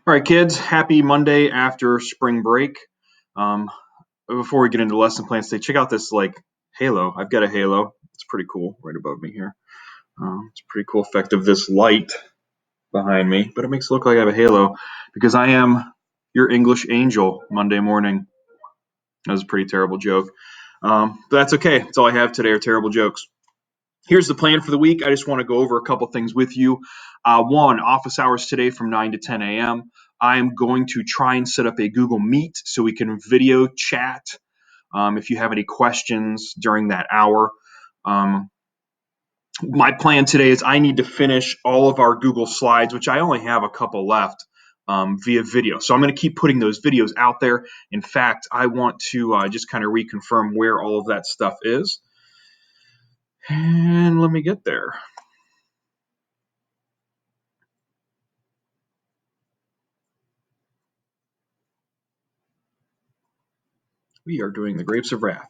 All right, kids, happy Monday after spring break. Um, Before we get into lesson plans today, check out this halo. I've got a halo. It's pretty cool right above me here. It's a pretty cool effect of this light behind me, but it makes it look like I have a halo because I am your English angel Monday morning. That was a pretty terrible joke. But that's okay. That's all I have today are terrible jokes. Here's the plan for the week. I just want to go over a couple things with you. One, office hours today from 9 to 10 a.m. I'm going to try and set up a Google Meet so we can video chat if you have any questions during that hour. Um, my plan today is I need to finish all of our Google Slides, which I only have a couple left, via video. So I'm going to keep putting those videos out there. In fact, I want to just kind of reconfirm where all of that stuff is. And let me get there. We are doing the Grapes of Wrath.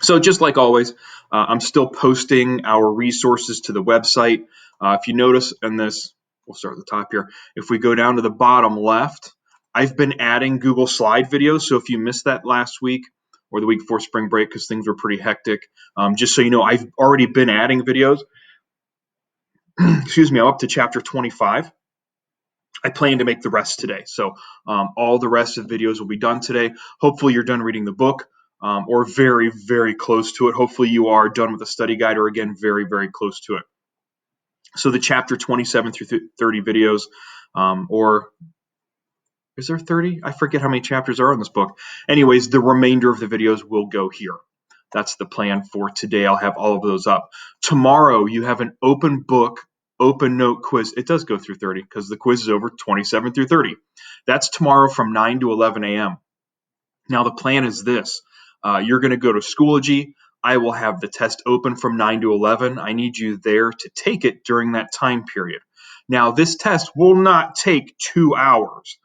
So just like always, I'm still posting our resources to the website. If you notice in this, we'll start at the top here. If we go down to the bottom left, I've been adding Google Slide videos. So if you missed that last week or the week before spring break because things were pretty hectic, just so you know, I've already been adding videos. Excuse me, I'm up to chapter 25. I plan to make the rest today. So all the rest of the videos will be done today. Hopefully you're done reading the book or very, very close to it. Hopefully you are done with the study guide or again, very, very close to it. So the chapter 27 through 30 videos or is there 30? I forget how many chapters are in this book. Anyways, the remainder of the videos will go here. That's the plan for today. I'll have all of those up. Tomorrow, you have an open book, open note quiz. It does go through 30 because the quiz is over 27 through 30. That's tomorrow from 9 to 11 a.m. Now, the plan is this. You're going to go to Schoology. I will have the test open from 9 to 11. I need you there to take it during that time period. Now, this test will not take 2 hours.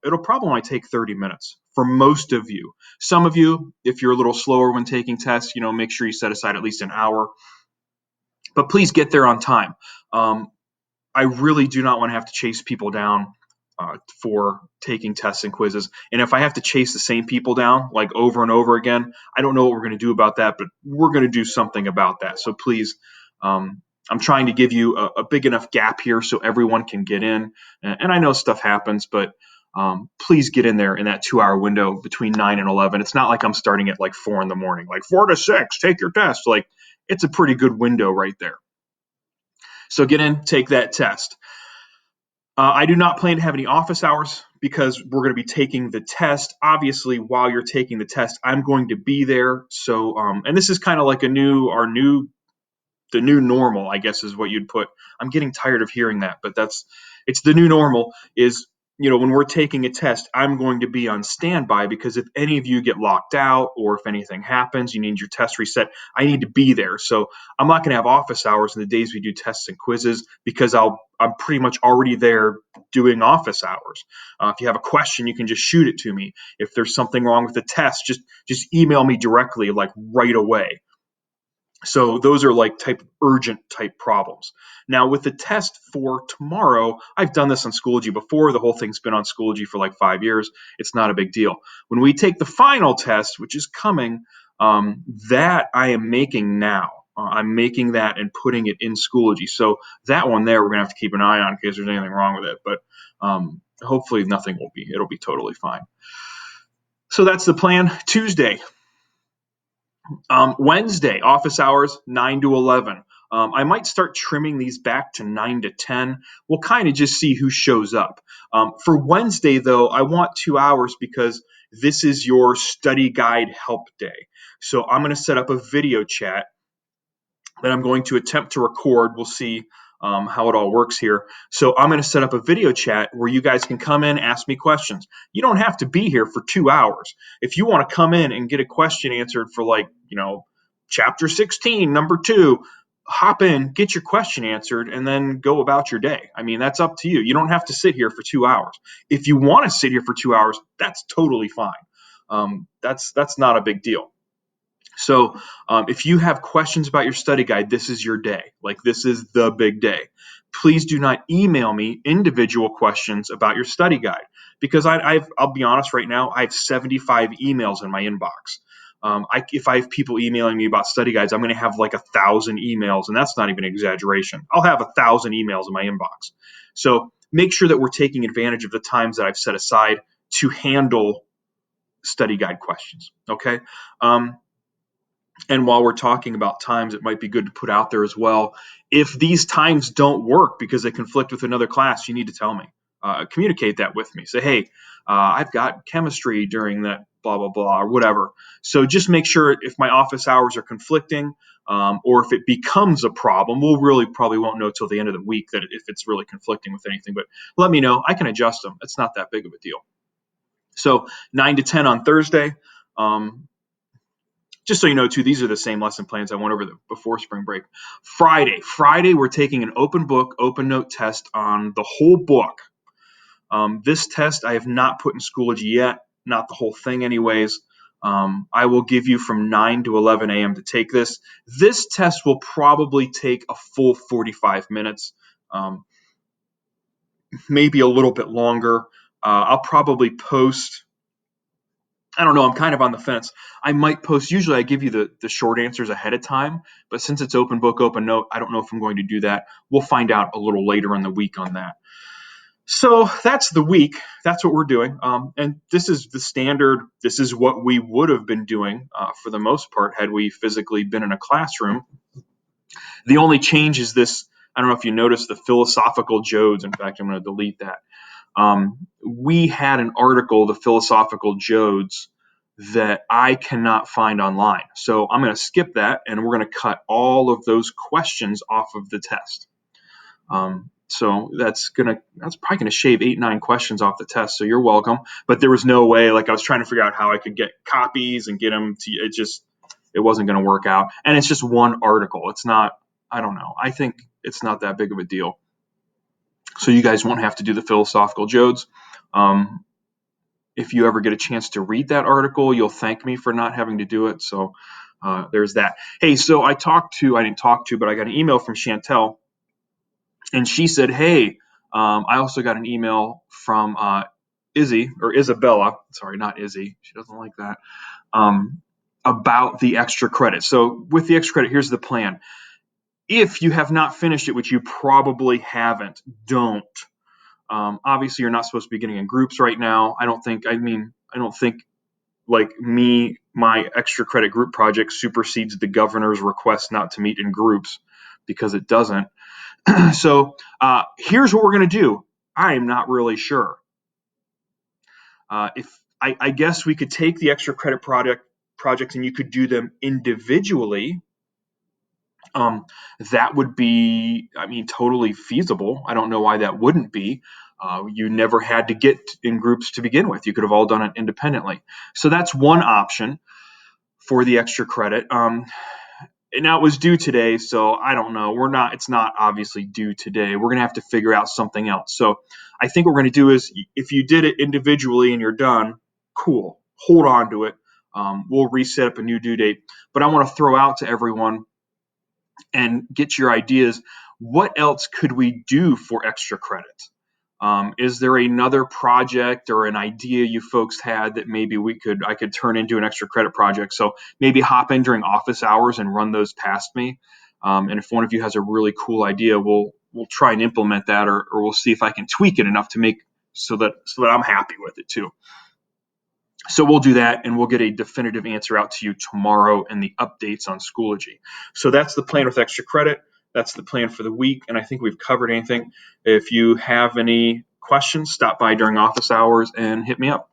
It'll probably only take 30 minutes for most of you. Some of you, if you're a little slower when taking tests, make sure you set aside at least an hour. But please get there on time. I really do not want to have to chase people down for taking tests and quizzes. And if I have to chase the same people down like over and over again, I don't know what we're going to do about that, but we're going to do something about that. So please, I'm trying to give you a big enough gap here so everyone can get in. And I know stuff happens, but please get in there in that 2-hour window between 9 and 11. It's not like I'm starting at like 4 in the morning, like 4 to 6, take your test. Like it's a pretty good window right there. So get in, take that test. I do not plan to have any office hours because we're going to be taking the test. Obviously, while you're taking the test, I'm going to be there. So, and this is kind of like the new normal, I guess, is what you'd put. I'm getting tired of hearing that, but it's the new normal is, when we're taking a test, I'm going to be on standby because if any of you get locked out or if anything happens, you need your test reset, I need to be there. So I'm not going to have office hours in the days we do tests and quizzes because I'm pretty much already there doing office hours. If you have a question, you can just shoot it to me. If there's something wrong with the test, just email me directly, like right away. So those are like urgent type problems. Now with the test for tomorrow, I've done this on Schoology before. The whole thing's been on Schoology for like 5 years. It's not a big deal. When we take the final test, which is coming, that I am making now. I'm making that and putting it in Schoology. So that one there, we're gonna have to keep an eye on in case there's anything wrong with it. But hopefully nothing will be. It'll be totally fine. So that's the plan. Tuesday, Wednesday, office hours, 9 to 11. I might start trimming these back to 9 to 10. We'll kind of just see who shows up. For Wednesday, though, I want 2 hours because this is your study guide help day. So I'm going to set up a video chat that I'm going to attempt to record. We'll see how it all works here. So I'm going to set up a video chat where you guys can come in, ask me questions. You don't have to be here for 2 hours. If you want to come in and get a question answered for chapter 16, number 2, hop in, get your question answered, and then go about your day. I mean, that's up to you. You don't have to sit here for 2 hours. If you want to sit here for 2 hours, that's totally fine. That's not a big deal. So if you have questions about your study guide, this is your day. Like this is the big day. please do not email me individual questions about your study guide, because I'll be honest right now, I have 75 emails in my inbox. If I have people emailing me about study guides, I'm going to have like 1,000 emails, and that's not even an exaggeration. I'll have 1,000 emails in my inbox. So make sure that we're taking advantage of the times that I've set aside to handle study guide questions. Okay. And while we're talking about times, it might be good to put out there as well. If these times don't work because they conflict with another class, you need to tell me. Communicate that with me. Say, hey, I've got chemistry during that blah, blah, blah, or whatever. So just make sure if my office hours are conflicting, or if it becomes a problem, we'll really probably won't know till the end of the week that if it's really conflicting with anything. But let me know. I can adjust them. It's not that big of a deal. So 9 to 10 on Thursday. Just so you know, too, these are the same lesson plans I went over before spring break. Friday, we're taking an open book, open note test on the whole book. This test I have not put in Schoology yet, not the whole thing anyways. I will give you from 9 to 11 a.m. to take this. This test will probably take a full 45 minutes, maybe a little bit longer. I'll probably post, I don't know, I'm kind of on the fence. I might post, usually I give you the short answers ahead of time, but since it's open book, open note, I don't know if I'm going to do that. We'll find out a little later in the week on that. So that's the week. That's what we're doing. And this is the standard. This is what we would have been doing for the most part had we physically been in a classroom. The only change is this. I don't know if you noticed the philosophical Jodes. In fact, I'm going to delete that. We had an article, the philosophical Jodes, that I cannot find online. So I'm going to skip that, and we're going to cut all of those questions off of the test. So that's probably gonna shave 8-9 questions off the test. So you're welcome. But there was no way. Like I was trying to figure out how I could get copies and get them to. It wasn't going to work out. And it's just one article. It's not. I don't know. I think it's not that big of a deal. So you guys won't have to do the philosophical Jodes. If you ever get a chance to read that article, you'll thank me for not having to do it. So there's that. Hey, so I didn't talk to, but I got an email from Chantel. And she said, hey, I also got an email from Izzy, or Isabella. Sorry, not Izzy. She doesn't like that. About the extra credit. So with the extra credit, here's the plan. If you have not finished it, which you probably haven't, don't. Obviously, you're not supposed to be getting in groups right now. I don't think like my extra credit group project supersedes the governor's request not to meet in groups, because it doesn't. So here's what we're going to do. I am not really sure. If I guess we could take the extra credit projects and you could do them individually. That would be, totally feasible. I don't know why that wouldn't be. You never had to get in groups to begin with. You could have all done it independently. So that's one option for the extra credit. Now it was due today, so I don't know. It's not obviously due today. We're going to have to figure out something else. So I think what we're going to do is, if you did it individually and you're done, cool. Hold on to it. We'll reset up a new due date. But I want to throw out to everyone and get your ideas. What else could we do for extra credit? Is there another project or an idea you folks had that maybe I could turn into an extra credit project? So maybe hop in during office hours and run those past me. And if one of you has a really cool idea, we'll try and implement that, or we'll see if I can tweak it enough to make so that I'm happy with it too. So we'll do that, and we'll get a definitive answer out to you tomorrow and the updates on Schoology. So that's the plan with extra credit. That's the plan for the week, and I think we've covered anything. If you have any questions, stop by during office hours and hit me up.